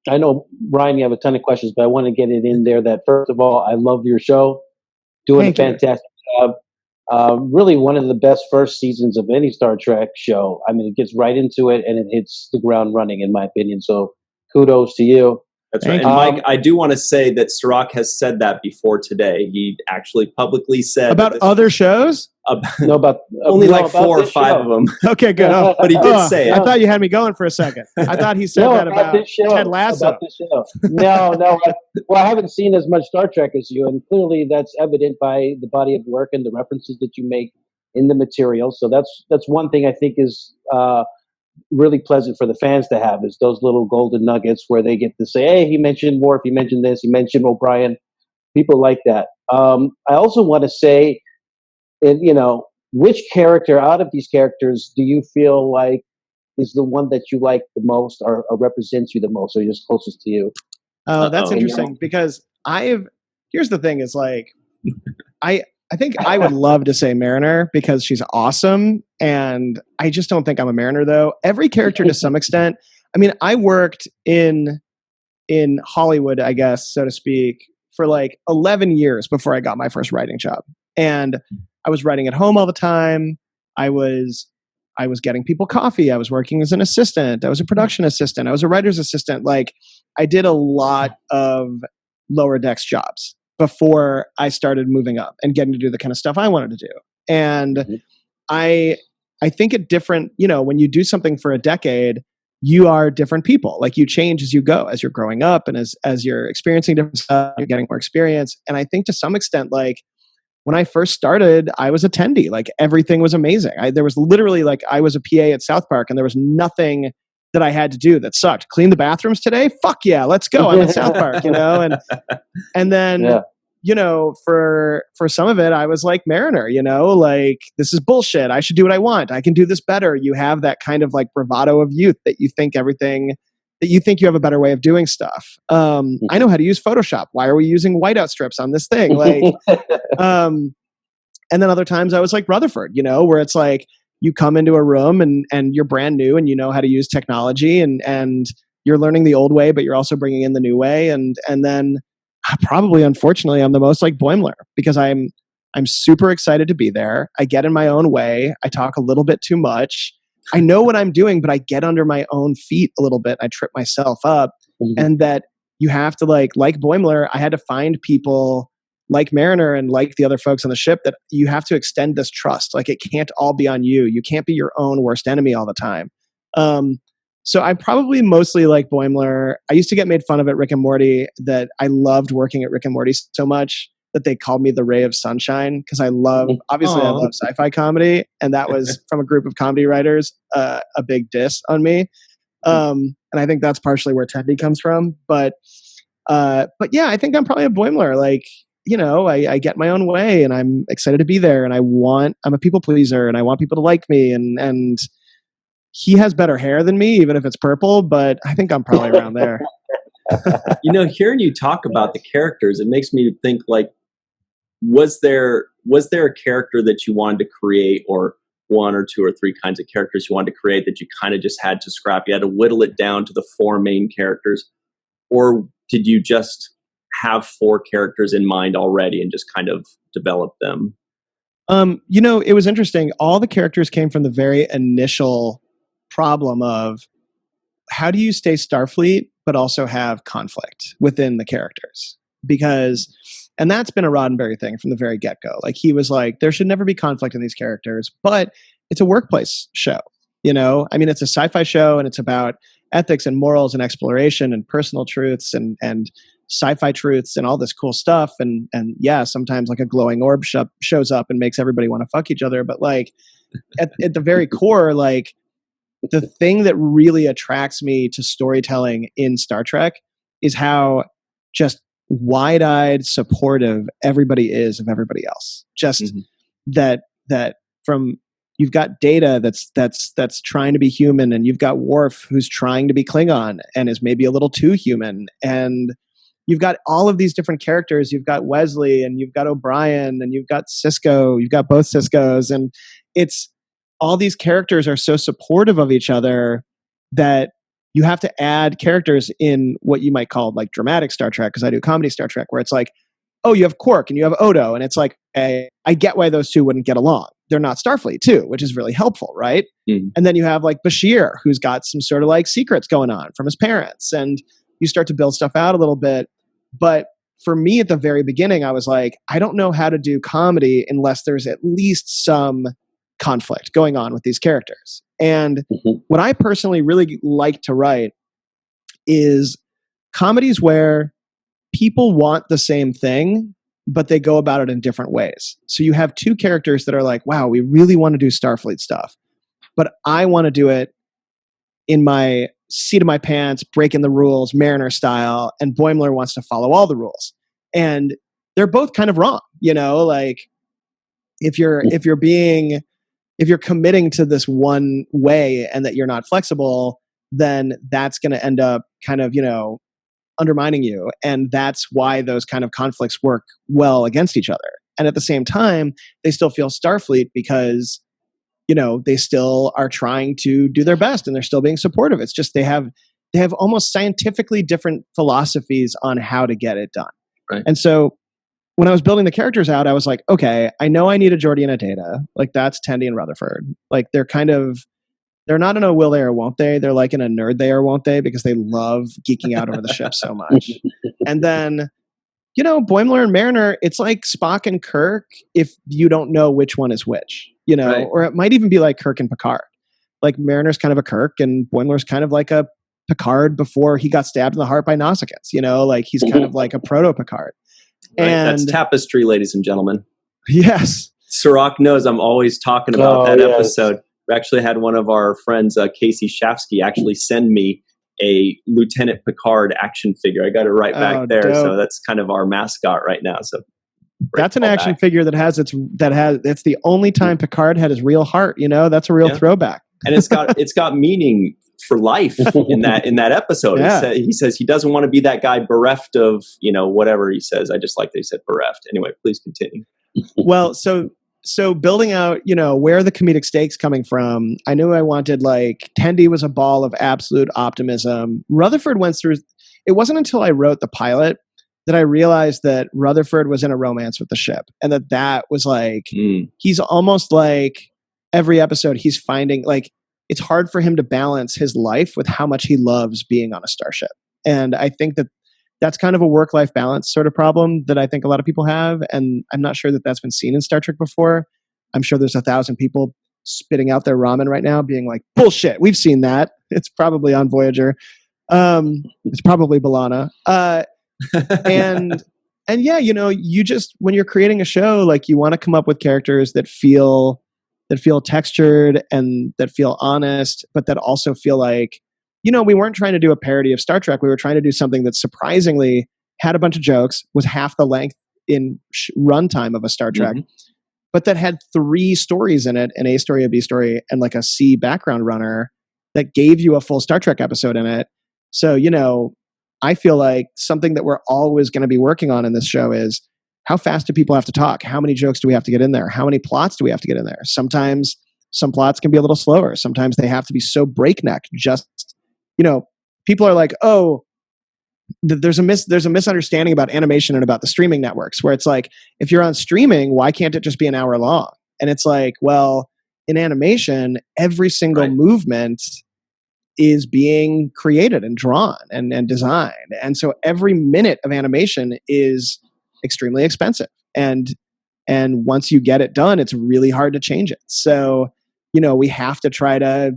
I know, Brian, you have a ton of questions, but I want to get it in there that, first of all, I love your show, doing a Thank you. fantastic job. Really one of the best first seasons of any Star Trek show. I mean, it gets right into it and it hits the ground running, in my opinion. So kudos to you. That's Thank right. And you. Mike, I do want to say that Cirroc has said that before today. He actually publicly said About other shows? No, about only no, like about 4 or this 5 show. of them. Okay, good. Oh, But he did say I it. thought you had me going for a second. I thought he said No, that about this show. Ted Lasso. About this show. No. Well, I haven't seen as much Star Trek as you, and clearly that's evident by the body of work and the references that you make in the material. So that's one thing I think is really pleasant for the fans to have, is those little golden nuggets where they get to say, "Hey, he mentioned Worf, he mentioned this, he mentioned O'Brien." People like that. I also want to say, and which character out of these characters do you feel like is the one that you like the most, or represents you the most, or just closest to you? Oh, that's Uh-oh. interesting because here's the thing is like, I think I would love to say Mariner because she's awesome. And I just don't think I'm a Mariner though. Every character to some extent. I mean, I worked in Hollywood, I guess, so to speak, for like 11 years before I got my first writing job. And I was writing at home all the time. I was getting people coffee. I was working as an assistant. I was a production assistant. I was a writer's assistant. Like, I did a lot of lower decks jobs before I started moving up and getting to do the kind of stuff I wanted to do. And I think it different, when you do something for a decade, you are different people. Like, you change as you go, as you're growing up and as you're experiencing different stuff, you're getting more experience. And I think to some extent, like, when I first started, I was attendee. Like, everything was amazing. There was literally, like, I was a PA at South Park and there was nothing that I had to do that sucked. Clean the bathrooms today? Fuck yeah, let's go. I'm at South Park, and then, for some of it, I was like Mariner, like, this is bullshit. I should do what I want. I can do this better. You have that kind of like bravado of youth that you think you have a better way of doing stuff. I know how to use Photoshop. Why are we using whiteout strips on this thing? Like, and then other times I was like Rutherford, where it's like, you come into a room and you're brand new and you know how to use technology and you're learning the old way, but you're also bringing in the new way. And then probably, unfortunately, I'm the most like Boimler because I'm super excited to be there. I get in my own way. I talk a little bit too much. I know what I'm doing, but I get under my own feet a little bit. I trip myself up. And that you have to like Boimler, I had to find people like Mariner and like the other folks on the ship that you have to extend this trust. Like, it can't all be on you. You can't be your own worst enemy all the time. So I'm probably mostly like Boimler. I used to get made fun of at Rick and Morty that I loved working at Rick and Morty so much that they called me the ray of sunshine because I love sci-fi comedy. And that was from a group of comedy writers, a big diss on me. And I think that's partially where Tendy comes from. But yeah, I think I'm probably a Boimler. Like, I get my own way and I'm excited to be there and I'm a people pleaser and I want people to like me and he has better hair than me, even if it's purple, but I think I'm probably around there. Hearing you talk about the characters, it makes me think like, was there a character that you wanted to create, or one or two or three kinds of characters you wanted to create that you kind of just had to scrap? You had to whittle it down to the 4 main characters, or did you just have 4 characters in mind already and just kind of develop them? It was interesting. All the characters came from the very initial problem of how do you stay Starfleet but also have conflict within the characters, and that's been a Roddenberry thing from the very get-go. Like, he was like, there should never be conflict in these characters, but it's a workplace show. I mean, it's a sci-fi show and it's about ethics and morals and exploration and personal truths and sci-fi truths and all this cool stuff. And yeah, sometimes like a glowing orb shows up and makes everybody want to fuck each other. But like at the very core, like, the thing that really attracts me to storytelling in Star Trek is how just wide-eyed supportive everybody is of everybody else. Just that from, you've got Data that's trying to be human, and you've got Worf who's trying to be Klingon and is maybe a little too human, and you've got all of these different characters. You've got Wesley and you've got O'Brien and you've got Sisko. You've got both Siskos, and it's all these characters are so supportive of each other that you have to add characters in what you might call like dramatic Star Trek, because I do comedy Star Trek, where it's like, oh, you have Quark and you have Odo, and it's like, I get why those two wouldn't get along. They're not Starfleet too, which is really helpful, right? And then you have like Bashir, who's got some sort of like secrets going on from his parents, and you start to build stuff out a little bit. But for me at the very beginning, I was like, I don't know how to do comedy unless there's at least some conflict going on with these characters. And what I personally really like to write is comedies where people want the same thing, but they go about it in different ways. So you have two characters that are like, wow, we really want to do Starfleet stuff, but I want to do it in my seat of my pants, breaking the rules, Mariner style, and Boimler wants to follow all the rules. And they're both kind of wrong, you know, like if you're committing to this one way and that you're not flexible, then that's going to end up kind of, you know, undermining you. And that's why those kind of conflicts work well against each other. And at the same time, they still feel Starfleet because, you know, they still are trying to do their best and they're still being supportive. It's just they have almost scientifically different philosophies on how to get it done. Right. And so when I was building the characters out, I was like, okay, I know I need a Geordi and a Data. Like that's Tendi and Rutherford. Like they're not in a will they or won't they. They're like in a nerd they or won't they, because they love geeking out over the ship so much. And then, you know, Boimler and Mariner, it's like Spock and Kirk if you don't know which one is which, you know, Right. or it might even be like Kirk and Picard. Like Mariner's kind of a Kirk and Boimler's kind of like a Picard before he got stabbed in the heart by Nausicaans, you know, like he's kind of like a proto-Picard. Right. And That's Tapestry, ladies and gentlemen. yes. Cirroc knows I'm always talking about that yes. episode. We actually had one of our friends, Casey Shafsky, actually send me a Lieutenant Picard action figure. I got it right back there. Dope. So that's kind of our mascot right now. So that's an action figure that has it's the only time Picard had his real heart, you know, that's a real throwback. And it's got meaning for life in that episode. Yeah. He says he doesn't want to be that guy bereft of, you know, whatever he says. I just like that he said bereft. Anyway, please continue. Well, so building out, you know, where are the comedic stakes coming from? I knew I wanted, like, Tendi was a ball of absolute optimism. Rutherford went through, it wasn't until I wrote the pilot that I realized that Rutherford was in a romance with the ship. And that was like, he's almost like every episode he's finding, like, it's hard for him to balance his life with how much he loves being on a starship. And I think that's kind of a work-life balance sort of problem that I think a lot of people have. And I'm not sure that that's been seen in Star Trek before. I'm sure there's 1,000 people spitting out their ramen right now being like, bullshit, we've seen that. It's probably on Voyager. It's probably B'Elanna. And yeah, you know, you just, when you're creating a show, like you want to come up with characters that feel textured and that feel honest, but that also feel like, you know, we weren't trying to do a parody of Star Trek. We were trying to do something that surprisingly had a bunch of jokes, was half the length in runtime of a Star Trek, but that had 3 stories in it, an A story, a B story, and like a C background runner that gave you a full Star Trek episode in it. So, you know, I feel like something that we're always going to be working on in this show is how fast do people have to talk? How many jokes do we have to get in there? How many plots do we have to get in there? Sometimes some plots can be a little slower. Sometimes they have to be so breakneck. Just, you know, people are like, oh, there's a misunderstanding about animation and about the streaming networks, where it's like, if you're on streaming, why can't it just be an hour long? And it's like, well, in animation, every single movement is being created and drawn and designed. And so every minute of animation is extremely expensive. And once you get it done, it's really hard to change it. So, you know, we have to try to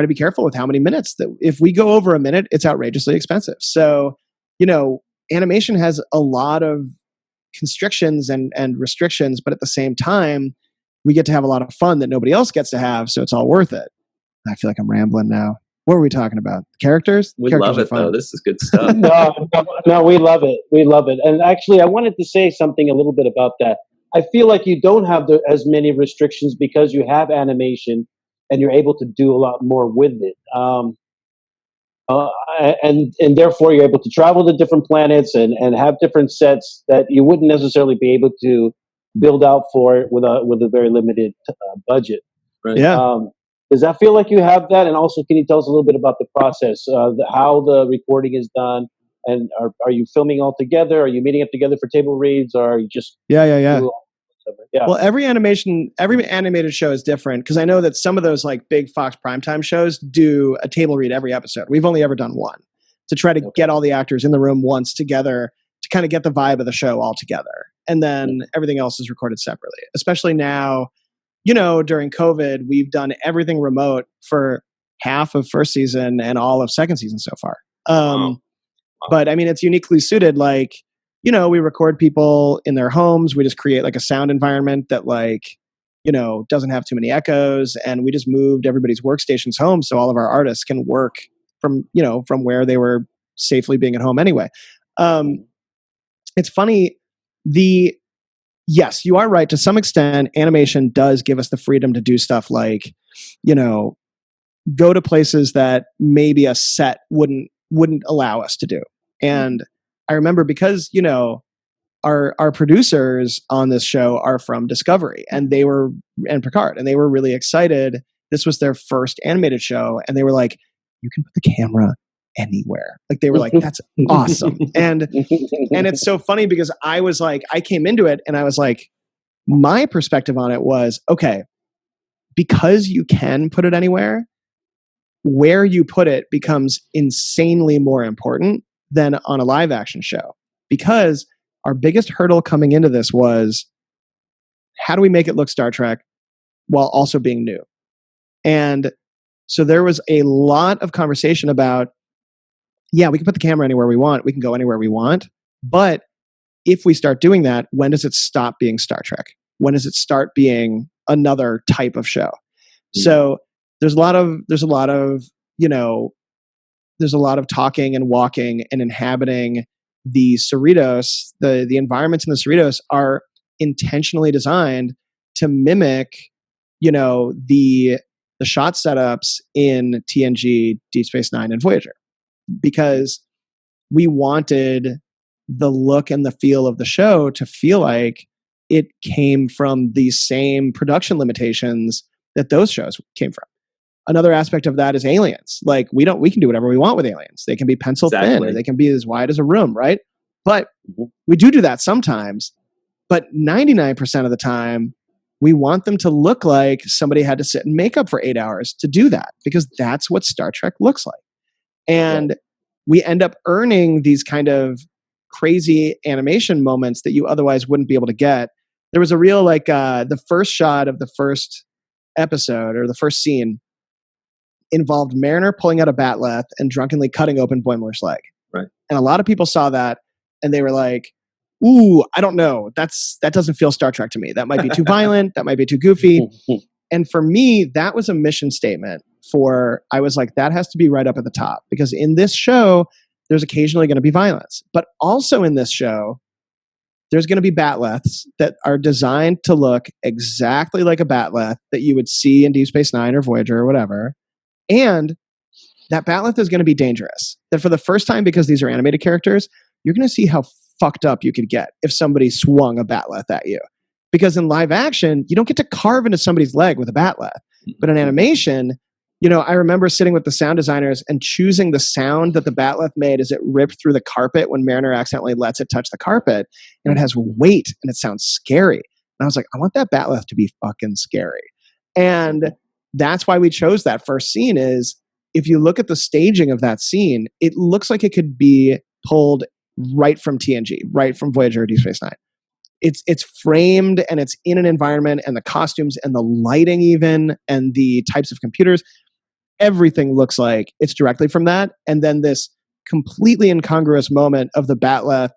be careful with how many minutes. That if we go over a minute, it's outrageously expensive. So, you know, animation has a lot of constrictions and restrictions, but at the same time, we get to have a lot of fun that nobody else gets to have. So it's all worth it. I feel like I'm rambling now. What were we talking about? Characters? We Characters love it, though. This is good stuff. No, we love it. We love it. And actually, I wanted to say something a little bit about that. I feel like you don't have as many restrictions because you have animation and you're able to do a lot more with it. And therefore, you're able to travel to different planets and have different sets that you wouldn't necessarily be able to build out for it with a very limited budget. Right. Yeah. Does that feel like you have that? And also, can you tell us a little bit about the process, how the recording is done? And are you filming all together? Are you meeting up together for table reads, or are you just Yeah. do yeah? Well, every animated show is different, because I know that some of those like big Fox primetime shows do a table read every episode. We've only ever done one, to try to get all the actors in the room once together to kind of get the vibe of the show all together. And then everything else is recorded separately. Especially now, during COVID, we've done everything remote for half of first season and all of second season so far. But I mean, it's uniquely suited. Like, we record people in their homes. We just create like a sound environment that doesn't have too many echoes. And we just moved everybody's workstations home so all of our artists can work from where they were safely being at home anyway. It's funny. Yes, you are right. To some extent, animation does give us the freedom to do stuff like, go to places that maybe a set wouldn't allow us to do. And I remember, because, our producers on this show are from Discovery and Picard, and they were really excited. This was their first animated show. And they were like, you can put the camera anywhere. Like, they were like, that's awesome. And it's so funny, because I came into it and I was like, my perspective on it was, okay, because you can put it anywhere, where you put it becomes insanely more important than on a live action show. Because our biggest hurdle coming into this was, how do we make it look Star Trek while also being new? And so there was a lot of conversation about, yeah, we can put the camera anywhere we want. We can go anywhere we want. But if we start doing that, when does it stop being Star Trek? When does it start being another type of show? So there's a lot of talking and walking and inhabiting the Cerritos. The environments in the Cerritos are intentionally designed to mimic, the shot setups in TNG, Deep Space Nine, and Voyager, because we wanted the look and the feel of the show to feel like it came from the same production limitations that those shows came from. Another aspect of that is aliens. Like, we can do whatever we want with aliens. They can be pencil thin, or they can be as wide as a room, right? But we do that sometimes. But 99% of the time, we want them to look like somebody had to sit in makeup for 8 hours to do that, because that's what Star Trek looks like. And we end up earning these kind of crazy animation moments that you otherwise wouldn't be able to get. There was a real, the first shot of the first episode, or the first scene, involved Mariner pulling out a batleth and drunkenly cutting open Boimler's leg. Right. And a lot of people saw that and they were like, ooh, I don't know. That doesn't feel Star Trek to me. That might be too violent. That might be too goofy. And for me, that was a mission statement I was like, that has to be right up at the top, because in this show, there's occasionally going to be violence, but also in this show, there's going to be batleths that are designed to look exactly like a batleth that you would see in Deep Space Nine or Voyager or whatever. And that batleth is going to be dangerous. That for the first time, because these are animated characters, you're going to see how fucked up you could get if somebody swung a batleth at you. Because in live action, you don't get to carve into somebody's leg with a batleth. But in animation, I remember sitting with the sound designers and choosing the sound that the batleth made as it ripped through the carpet when Mariner accidentally lets it touch the carpet. And it has weight and it sounds scary. And I was like, I want that batleth to be fucking scary. And that's why we chose that first scene. Is if you look at the staging of that scene, it looks like it could be pulled right from TNG, right from Voyager or Deep Space Nine. It's framed and it's in an environment, and the costumes and the lighting even, and the types of computers, everything looks like it's directly from that. And then this completely incongruous moment of the batleth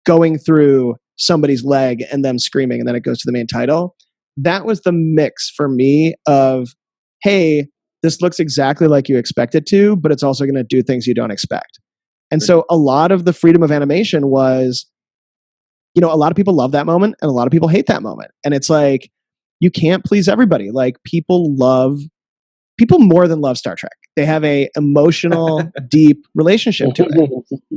going through somebody's leg and them screaming, and then it goes to the main title. That was the mix for me of, hey, this looks exactly like you expect it to, but it's also going to do things you don't expect. And so a lot of the freedom of animation was, a lot of people love that moment and a lot of people hate that moment. And it's like, you can't please everybody. Like, people more than love Star Trek. They have a emotional, deep relationship to it.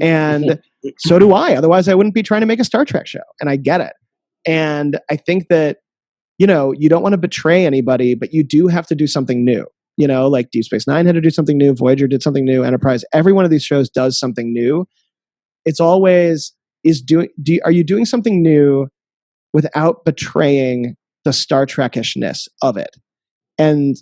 And so do I. Otherwise, I wouldn't be trying to make a Star Trek show. And I get it. And I think that, you don't want to betray anybody, but you do have to do something new. like Deep Space Nine had to do something new, Voyager did something new, Enterprise. Every one of these shows does something new. It's always are you doing something new without betraying the Star Trek-ishness of it? And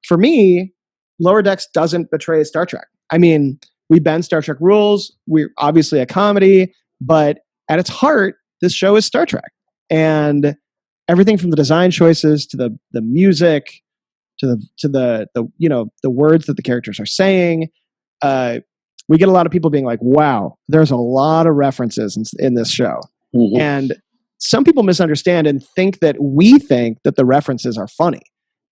for me, Lower Decks doesn't betray Star Trek. I mean, we bend Star Trek rules. We're obviously a comedy, but at its heart, this show is Star Trek. And everything from the design choices to the music to the words that the characters are saying, we get a lot of people being like, wow, there's a lot of references in this show. Mm-hmm. And some people misunderstand and think that we think that the references are funny.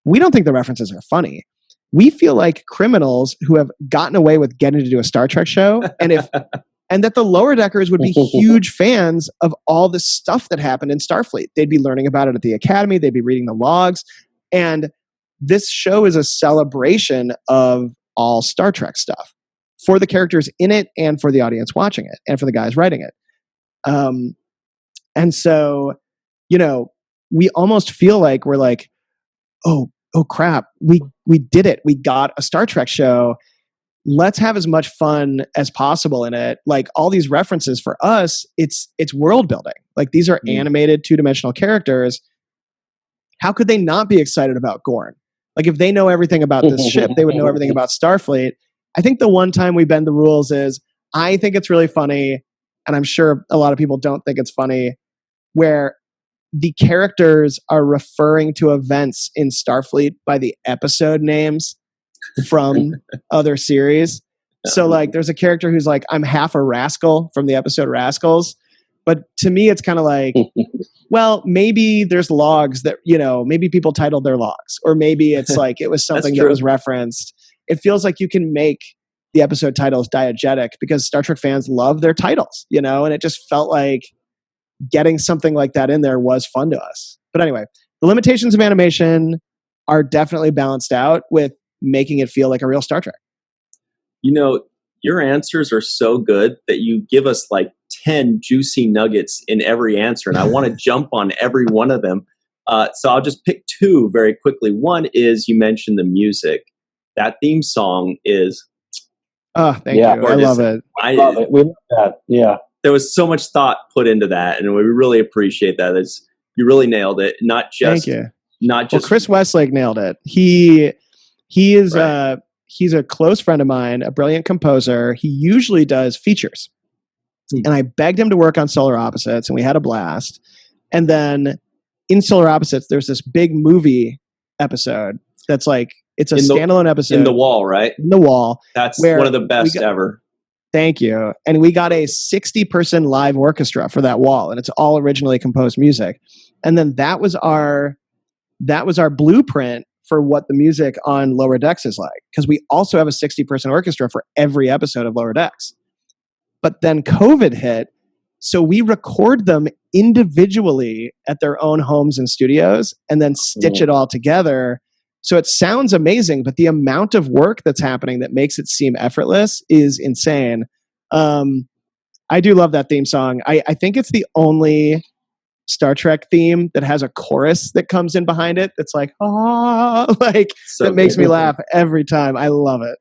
We don't think the references are funny. We feel like criminals who have gotten away with getting to do a Star Trek show, and that the Lower Deckers would be huge fans of all the stuff that happened in Starfleet. They'd be learning about it at the Academy. They'd be reading the logs. And this show is a celebration of all Star Trek stuff for the characters in it and for the audience watching it and for the guys writing it. And so, we almost feel like we're like, oh crap, we did it. We got a Star Trek show. Let's have as much fun as possible in it. Like all these references for us, it's world building. Like these are animated 2-dimensional characters. How could they not be excited about Gorn? Like if they know everything about this ship, they would know everything about Starfleet. I think the one time we bend the rules is I think it's really funny, and I'm sure a lot of people don't think it's funny, where the characters are referring to events in Starfleet by the episode names from other series. So like there's a character who's like, I'm half a rascal from the episode Rascals. But to me, it's kind of like, well, maybe there's logs that, maybe people titled their logs, or maybe it's like, it was something that was referenced. It feels like you can make the episode titles diegetic because Star Trek fans love their titles, and it just felt like getting something like that in there was fun to us. But anyway, the limitations of animation are definitely balanced out with making it feel like a real Star Trek. Your answers are so good that you give us like 10 juicy nuggets in every answer, and I want to jump on every one of them. So I'll just pick 2 very quickly. One is you mentioned the music. That theme song is... Oh, thank you. I love it. I love it. We love that. Yeah. There was so much thought put into that, and we really appreciate that. You really nailed it. Not just... Thank you. Not just... Well, Chris Westlake nailed it. He is... Right. He's a close friend of mine, a brilliant composer. He usually does features. And I begged him to work on Solar Opposites, and we had a blast. And then in Solar Opposites, there's this big movie episode that's like, it's a standalone episode. In the Wall, right? In the Wall. That's one of the best ever. Thank you. And we got a 60-person live orchestra for that wall, and it's all originally composed music. And then that was our blueprint for what the music on Lower Decks is like, because we also have a 60-person orchestra for every episode of Lower Decks. But then COVID hit, so we record them individually at their own homes and studios and then stitch it all together. So it sounds amazing, but the amount of work that's happening that makes it seem effortless is insane. I do love that theme song. I think it's the only Star Trek theme that has a chorus that comes in behind it. That's like, that makes me laugh every time. I love it.